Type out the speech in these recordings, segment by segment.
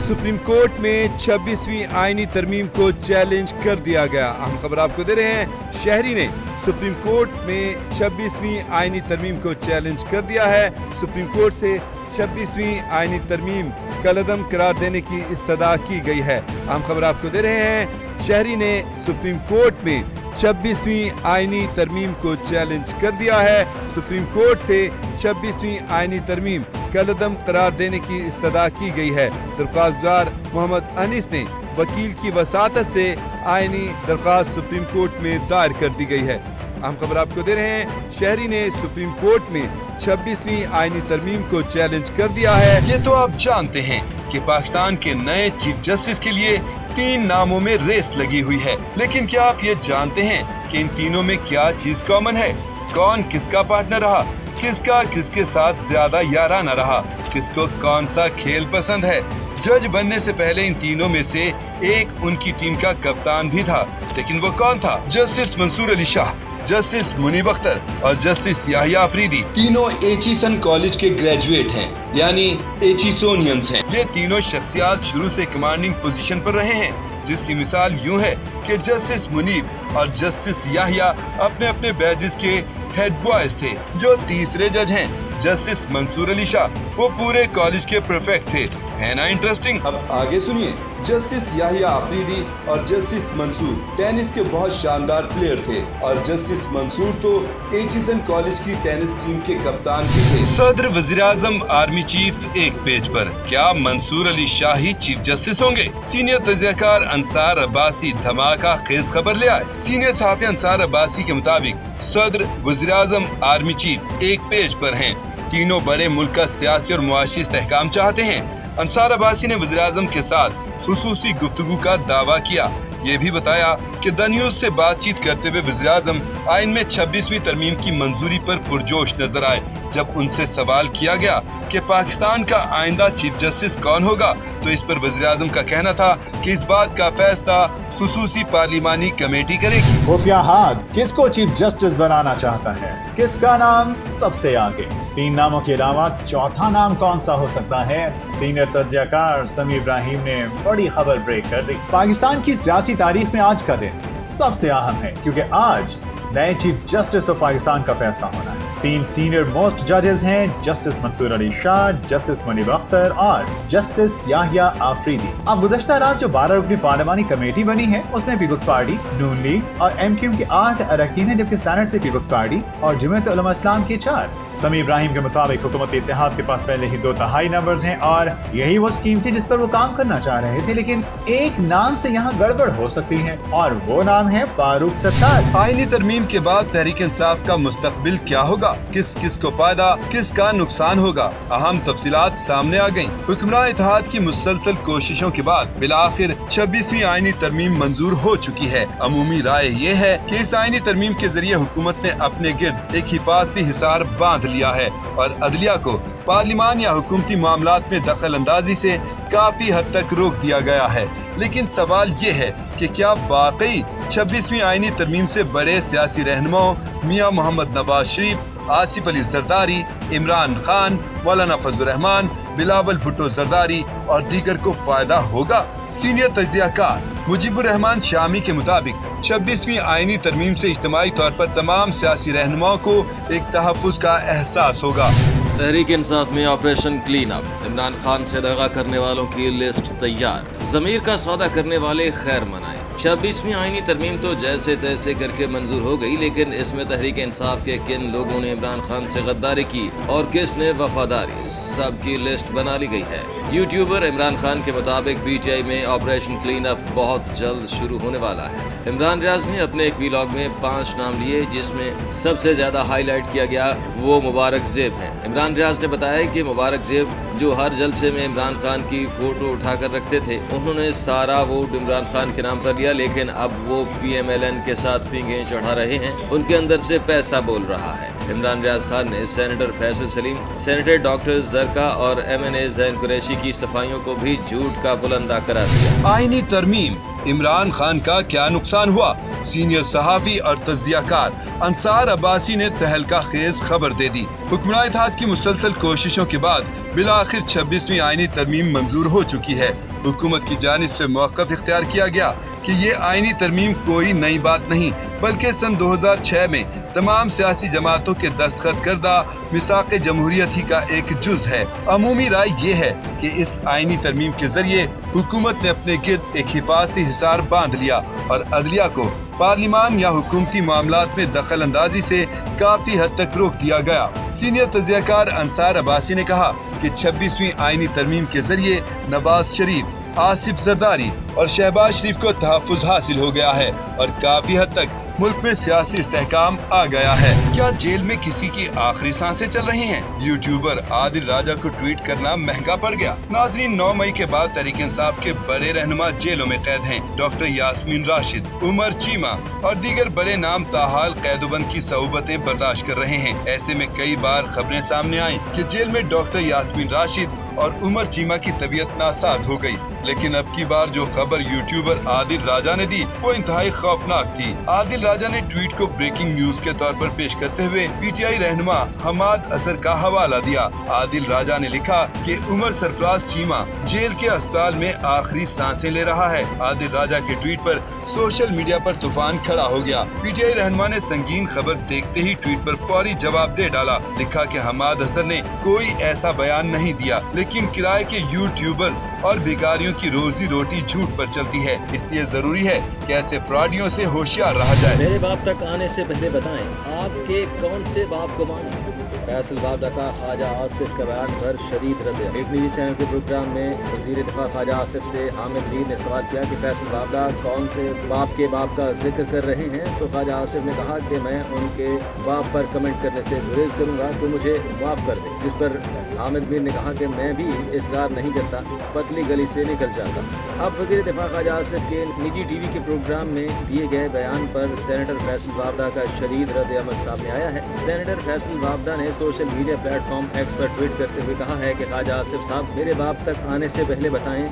Supreme court में 26वीं आईनी तरमीम को चैलेंज कर दिया गया। अहम खबर आपको दे रहे हैं, शहरी ने सुप्रीम कोर्ट में 26वीं आईनी तरमीम को चैलेंज कर दिया है। सुप्रीम कोर्ट से 26वीं आईनी तरमीम कलअदम करार देने की इस्तदा की गई है। अहम खबर आपको दे रहे हैं, शहरी ने सुप्रीम कोर्ट में 26वीं आईनी तरमीम को चैलेंज कर दिया है। सुप्रीम कोर्ट से 26वीं आईनी तरमीम कलअदम करार देने की इस्तदा की गई है। दरख्वास्तदार मोहम्मद अनीस ने वकील की वसातत से आईनी दरख्वास्त सुप्रीम कोर्ट में दायर कर दी गई है। अहम खबर आपको दे रहे हैं, शहरी ने सुप्रीम कोर्ट में 26वीं आईनी तरमीम को चैलेंज कर दिया है। ये तो आप जानते हैं कि पाकिस्तान के नए चीफ जस्टिस के लिए 3 नामों में रेस लगी हुई है, लेकिन क्या आप ये जानते हैं कि इन तीनों में क्या चीज कॉमन है? कौन किसका पार्टनर रहा, किसका किसके साथ ज्यादा याराना रहा, किसको कौन सा खेल पसंद है? जज बनने से पहले इन तीनों में से एक उनकी टीम का कप्तान भी था, लेकिन वो कौन था? जस्टिस मंसूर अली शाह, जस्टिस मुनीब अख्तर और जस्टिस याहिया अफरीदी। तीनों एचिसन कॉलेज के ग्रेजुएट हैं, यानी एचिसोनियंस हैं। ये तीनों शख्सियात शुरू से कमांडिंग पोजीशन पर रहे हैं, जिसकी मिसाल यूं है कि जस्टिस मुनीब और जस्टिस याहिया अपने अपने बैजेस के हेड बॉयज थे। जो तीसरे जज हैं, जस्टिस मंसूर अली शाह, वो पूरे कॉलेज के प्रीफेक्ट थे। है ना इंटरेस्टिंग? अब आगे सुनिए। जस्टिस याहिया अफरीदी और जस्टिस मंसूर टेनिस के बहुत शानदार प्लेयर थे, और जस्टिस मंसूर तो एचिसन कॉलेज की टेनिस टीम के कप्तान भी थे। सदर वजीर आजम आर्मी चीफ एक पेज पर, क्या मंसूर अली शाह ही चीफ जस्टिस होंगे? सीनियर तजज़ियाकार अंसार अब्बासी धमाका खेज खबर ले आए। सीनियर सहाफ़ी अंसार अब्बासी के मुताबिक सदर वजीर आजम आर्मी चीफ एक पेज पर हैं। तीनों बड़े मुल्क का सियासी और मुआशी इस्तेहकाम चाहते हैं। अंसार अब्बासी ने वज़ीर आज़म के साथ खुसूसी गुफ्तगू का दावा किया। ये भी बताया कि द न्यूज़ से बातचीत करते हुए वज़ीर आज़म आइन में 26वीं तरमीम की मंजूरी पर पुरजोश नजर आए। जब उनसे सवाल किया गया कि पाकिस्तान का आइंदा चीफ जस्टिस कौन होगा, तो इस पर वज़ीर आज़म का कहना था कि इस बात का फैसला खुसूसी पार्लिमानी कमेटी करेगी। खुफिया हाथ किसको चीफ जस्टिस बनाना चाहता है? किसका नाम सबसे आगे? 3 नामों के अलावा चौथा नाम कौन सा हो सकता है? सीनियर तजज़ियाकार समी इब्राहिम ने बड़ी खबर ब्रेक कर दी। पाकिस्तान की सियासी तारीख में आज का दिन सबसे अहम है, क्योंकि आज नए चीफ जस्टिस ऑफ पाकिस्तान का फैसला होना है। 3 सीनियर मोस्ट जजेस हैं, जस्टिस मंसूर अली शाह, जस्टिस मुनीब अख्तर और जस्टिस याहिया अफरीदी। अब गुज़श्ता रात जो 12 रुकनी पार्लिमानी कमेटी बनी है, उसमें पीपल्स पार्टी, नून लीग और MQ के 8 अरकान हैं, जबकि सेनेट से पीपल्स पार्टी और जमीयत उलमा इस्लाम के 4। समी इब्राहिम के मुताबिक हुकूमत इत्तेहाद के पास पहले ही 2 तिहाई नंबर्स हैं, और यही वो स्कीम थी जिस पर वो काम करना चाह रहे थे। लेकिन एक नाम से यहाँ गड़बड़ हो सकती है, और वो नाम है फारूक सत्तार। आईनी तरमीम के बाद तहरीक इंसाफ का मुस्तकबिल क्या होगा? किस किस को फायदा, किसका नुकसान होगा? अहम तफसीलात सामने आ गयी। हुक्मरान इत्तेहाद की मुसलसल कोशिशों के बाद बिलाखिर 26वीं आईनी तरमीम मंजूर हो चुकी है। अमूमी राय ये है कि इस आईनी तरमीम के जरिए हुकूमत ने अपने गिर्द एक हिफाजती हिसार बांध लिया है, और अदलिया को पार्लिमान या हुकूमती मामलात में दखल अंदाजी से काफी हद तक रोक दिया गया है। लेकिन सवाल ये है कि क्या वाकई 26वीं आईनी तरमीम से बड़े सियासी रहनुमाओं मियां मोहम्मद नवाज शरीफ, आसिफ अली जरदारी, इमरान खान, मौलाना फजलुर रहमान, बिलावल भुट्टो जरदारी और दीगर को फायदा होगा? सीनियर तजज़ियाकार मुजीबुर रहमान शामी के मुताबिक 26वीं आईनी तरमीम से इज्तिमाई तौर पर तमाम सियासी रहनुमाओं को एक तहफ़्फ़ुज़ का एहसास होगा। तहरीक इंसाफ में operation clean up, Imran Khan से दगा करने वालों की लिस्ट तैयार, ज़मीर का सौदा करने वाले खैर मनाए। 26वीं आईनी तरमीम तो जैसे तैसे करके मंजूर हो गई, लेकिन इसमें तहरीक इंसाफ के किन लोगों ने इमरान खान से गद्दारी की और किसने वफादारी, सबकी लिस्ट बना ली गई है। यूट्यूबर इमरान खान के मुताबिक PTI में ऑपरेशन क्लीन अप बहुत जल्द शुरू होने वाला है। इमरान रियाज ने अपने एक वीलॉग में 5 नाम लिए, जिसमें सबसे ज्यादा हाईलाइट किया गया वो मुबारक ज़ेब है। इमरान रियाज ने बताया कि मुबारक ज़ेब जो हर जलसे में इमरान खान की फोटो उठाकर रखते थे, उन्होंने सारा वोट इमरान खान के नाम पर लिया, लेकिन अब वो PMLN के साथ पींगे चढ़ा रहे हैं, उनके अंदर से पैसा बोल रहा है। इमरान रियाज खान ने senator Faisal Saleem, senator doctor Zarka और MNA ज़ैन कुरैशी की सफाइयों को भी झूठ का बुलंदा करार दिया। आईनी तरमीम, इमरान खान का क्या नुकसान हुआ? सीनियर सहाफ़ी और तजज़ियाकार अंसार अब्बासी ने तहलका खेज खबर दे दी। हुक्मरान इत्तेहाद की मुसलसल कोशिशों के बाद बिलाखिर 26वीं आईनी तरमीम मंजूर हो चुकी है। हुकूमत की जानिब से मौक़िफ़ इख्तियार किया गया कि ये आईनी तरमीम कोई नई बात नहीं बल्कि सन 2006 में तमाम सियासी जमातों के दस्तखत करदा मिसाक़ जमहूरियत ही का एक जुज़ है। अमूमी राय ये है कि इस आईनी तरमीम के जरिए हुकूमत ने अपने गिर्द एक हिफाजती हिसार बांध लिया और अदलिया को पार्लिमान या हुकूमती मामलात में दखल अंदाजी से काफी हद तक रोक दिया गया। सीनियर तज्ज़ियाकार अंसार अब्बासी ने कहा कि 26वीं आईनी तरमीम के जरिए नवाज शरीफ, आसिफ जरदारी और शहबाज शरीफ को तहफ़्फ़ुज़ हासिल हो गया है और काफी हद तक मुल्क में सियासी इस्तेहकाम आ गया है। क्या जेल में किसी की आखिरी सांसें चल रही हैं? यूट्यूबर आदिल राजा को ट्वीट करना महंगा पड़ गया। नाज़रीन, 9 मई के बाद तहरीक इंसाफ के बड़े रहनुमा जेलों में कैद हैं। डॉक्टर यास्मीन राशिद, उमर चीमा और दीगर बड़े नाम ताहाल कैदोबंद की सऊबतें बर्दाश्त कर रहे हैं। ऐसे में कई बार खबरें सामने आई कि जेल में डॉक्टर यास्मीन राशिद और उमर चीमा की तबीयत नासाज हो गई, लेकिन अब की बार जो खबर यूट्यूबर आदिल राजा ने दी वो इंतहाई खौफनाक थी। आदिल राजा ने ट्वीट को ब्रेकिंग न्यूज के तौर पर पेश करते हुए पीटीआई रहनुमा हमाद असर का हवाला दिया। आदिल राजा ने लिखा कि उमर सरफराज चीमा जेल के अस्पताल में आखिरी सांसें ले रहा है। आदिल राजा के ट्वीट पर सोशल मीडिया पर तूफान खड़ा हो गया। पीटीआई रहनुमा ने संगीन खबर देखते ही ट्वीट पर फौरी जवाब दे डाला। लिखा कि हमाद असर ने कोई ऐसा बयान नहीं दिया, लेकिन किराए के यूट्यूबर्स और भिखारियों की रोजी रोटी झूठ पर चलती है, इसलिए जरूरी है कि ऐसे फ्रॉडियों से होशियार रहा जाए। मेरे बाप तक आने से पहले बताएं आपके कौन से बाप को माने। फैसल बाबा का ख्वाजा आसिफ के बयान पर शदीद रद्द। एक निजी चैनल के प्रोग्राम में वज़ीर दिफा ख्वाजा आसिफ से हामिद मीर ने सवाल किया कि फैसल बाबा कौन से बाप के बाप का जिक्र कर रहे हैं, तो ख्वाजा आसिफ ने कहा कि मैं उनके बाप पर कमेंट करने से गुरेज करूंगा तो मुझे माफ़ कर दे। जिस पर हामिद मीर ने कहा कि मैं भी इसरार नहीं करता, पतली गली से निकल जाता। अब वज़ीर दिफा ख्वाजा आसिफ के निजी टीवी के प्रोग्राम में दिए गए बयान पर सेनेटर फैसल बाबा का शदीद रद्द अमल सामने आया है। सेनेटर फैसल बाबा ने सोशल मीडिया प्लेटफॉर्म एक्स पर ट्वीट करते हुए कहा है कि ख्वाजा आसिफ साहब, मेरे बाप तक आने से पहले बताएं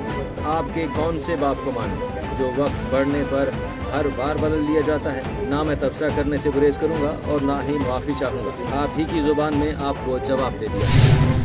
आपके कौन से बाप को माने जो वक्त बढ़ने पर हर बार बदल लिया जाता है। ना मैं तबसरा करने से गुरेज करूंगा और ना ही माफ़ी चाहूँगा। आप ही की ज़ुबान में आपको जवाब दे दिया।